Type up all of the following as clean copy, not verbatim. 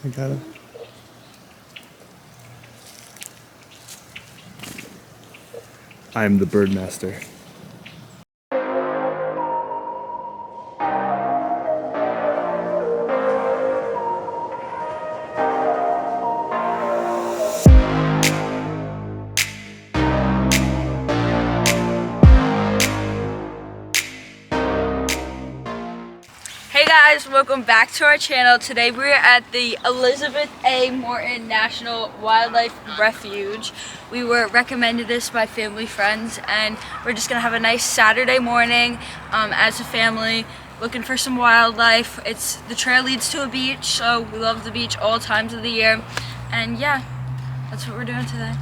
I got it. I am the bird master. Hey guys, welcome back to our channel. Today we're at the Elizabeth A. Morton National Wildlife Refuge. We were recommended this by family friends, and we're just gonna have a nice Saturday morning as a family looking for some wildlife. The trail leads to a beach, so we love the beach all times of the year. And yeah, that's what we're doing today.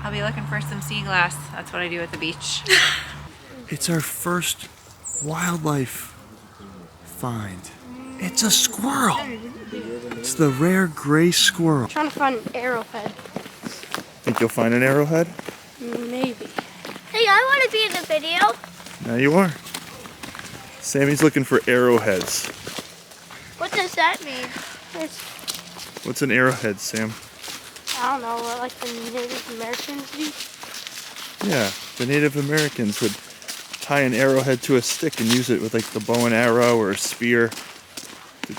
I'll be looking for some sea glass. That's what I do at the beach. It's our first wildlife find. It's a squirrel. It's the rare gray squirrel. I'm trying to find an arrowhead. Think you'll find an arrowhead? Maybe. Hey, I want to be in the video. Now you are. Sammy's looking for arrowheads. What does that mean? What's an arrowhead, Sam? I don't know, what, like the Native Americans do? Yeah, the Native Americans would tie an arrowhead to a stick and use it with like the bow and arrow or a spear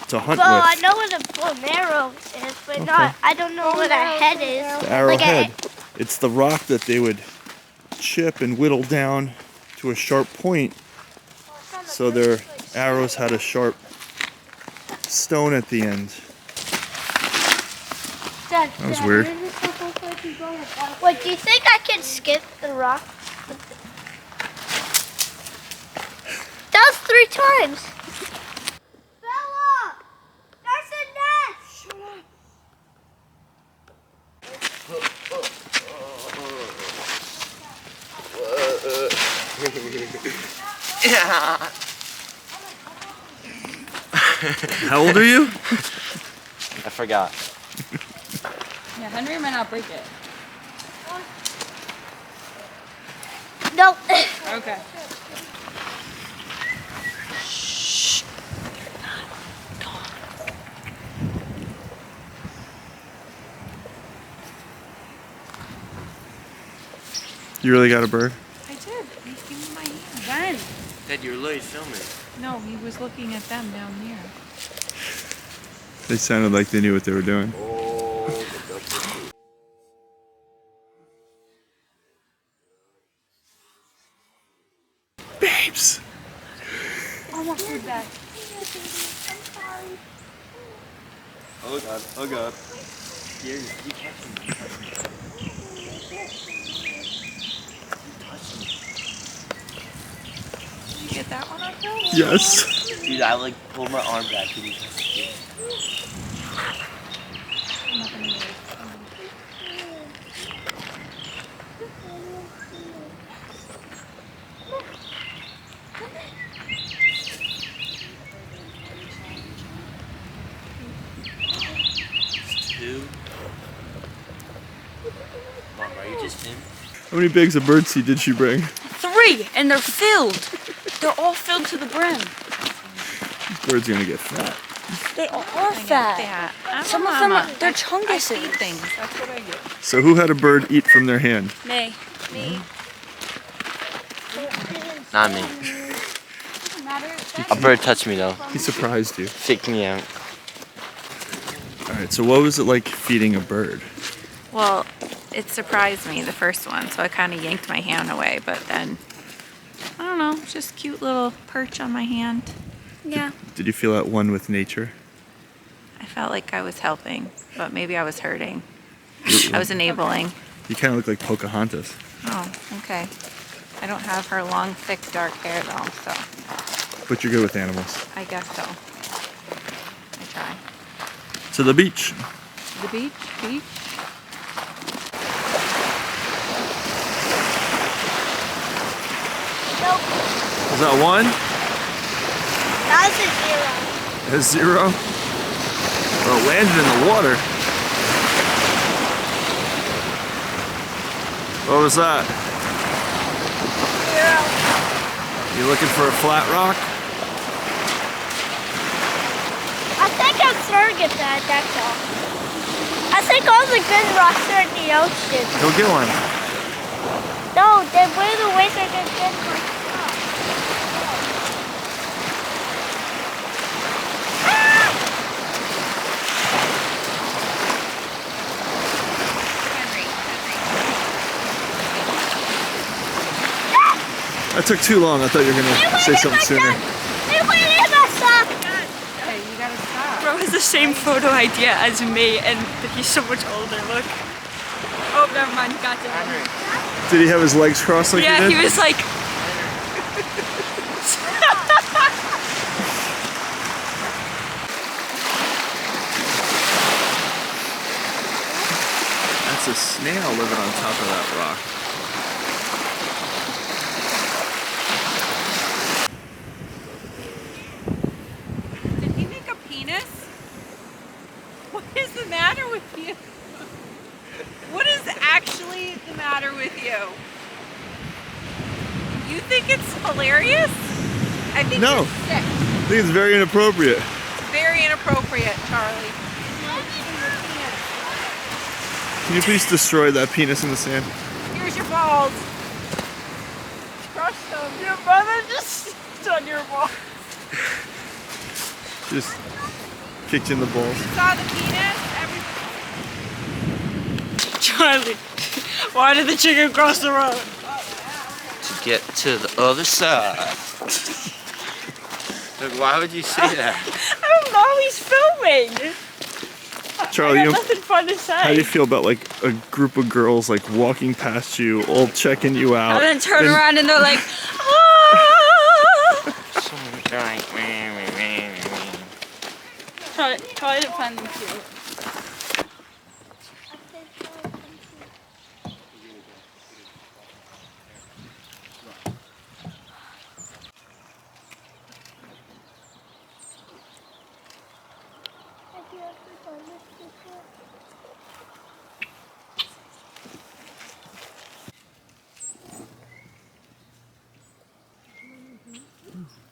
to hunt Well, with. I know what a bow and arrow is, but I don't know what a head is. The arrowhead. Like It's the rock that they would chip and whittle down to a sharp point, so their arrows had a sharp stone at the end. That was weird. Wait, do you think I can skip the rock? That was 3 times. Bella! There's a nest! Shut up. How old are you? I forgot. Yeah, Henry might not break it. No. Okay. You really got a bird? I did. He's giving me my hand. When? Dad, you were literally filming. No, he was looking at them down there. They sounded like they knew what they were doing. Babes! Almost did that. Oh god, oh god. You catch me. Did you get that one up there? Yes. Dude, I like pulled my arm back and you touched it. I'm not gonna move. Two. Mom, are you just in? How many bags of birdseed did she bring? 3, and they're filled. They're all filled to the brim. Bird's gonna get fat. They are fat. Some of them, they're chunguses. I eat things. That's what I do. So who had a bird eat from their hand? Me. Not me. A bird touched me though. He surprised you. Freaked me out. Alright, so what was it like feeding a bird? Well, it surprised me, the first one, so I kind of yanked my hand away, but then, I don't know, just cute little perch on my hand. Yeah. Did you feel at one with nature? I felt like I was helping, but maybe I was hurting. I was enabling. You kind of look like Pocahontas. Oh, okay. I don't have her long, thick, dark hair though, so But you're good with animals. I guess so. I try. To the beach. The beach, beach. Nope. Is that one? That was a 0. A 0? Well, it landed in the water. What was that? 0. You looking for a flat rock? I think I'm third look at that, that's all. I think all the good rocks are in the ocean. Go get one. No, they're where the waves are good rocks. That took too long. I thought you were gonna say something sooner. Hey, you gotta stop. Bro has the same photo idea as me, and he's so much older. Look. Oh, never mind. He got it. Did he have his legs crossed like Yeah, you did? he was like. That's a snail living on top of that rock. Did he make a penis? What is the matter with you? What is actually the matter with you? You think it's hilarious? I think No. you're sick. I think it's very inappropriate. It's very inappropriate, Charlie. Can you please destroy that penis in the sand? Here's your balls. Crush them. Your brother just stepped on your balls. Just kicked you in the balls. You saw the penis? Charlie, why did the chicken cross the road? To get to the other side. Look, why would you say that? I don't know. He's filming. Charlie, I you got nothing fun to say. how do you feel about like a group of girls like walking past you, all checking you out? And then turn and- around and they're like, ah! Charlie didn't find them cute.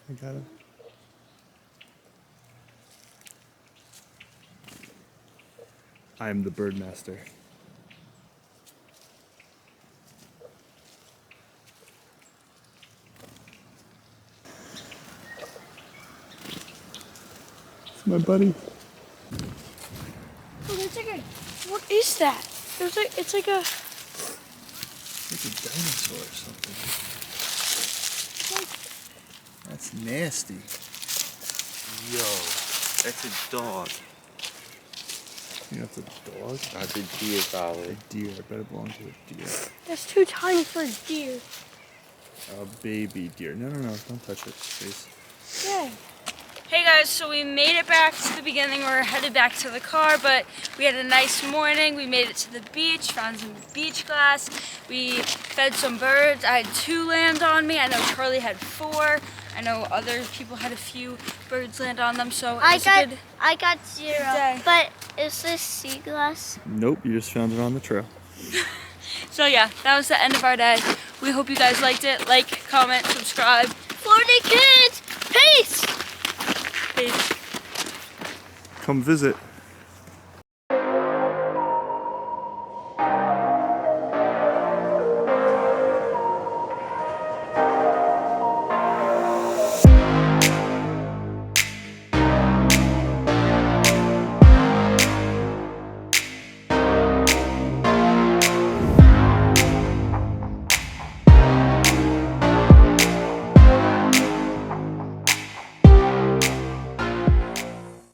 I got it. I am the bird master. It's my buddy. Oh, there's like a, what is that? There's like, it's like a, It's a dinosaur or something. That's nasty. Yo, that's a dog. You know, it's a dog? That's a deer, probably. A deer. I bet it belongs to a deer. that's too tiny for a deer. A baby deer. No, don't touch it, please. Yeah. Hey guys, so we made it back to the beginning. We're headed back to the car, but we had a nice morning. We made it to the beach, found some beach glass. We fed some birds. I had 2 land on me. I know Charlie had 4. I know other people had a few birds land on them, so it was a good... I got 0. day. But is this sea glass? Nope, you just found it on the trail. So yeah, that was the end of our day. We hope you guys liked it. Like, comment, subscribe. Florida kids, peace. Peace. Come visit.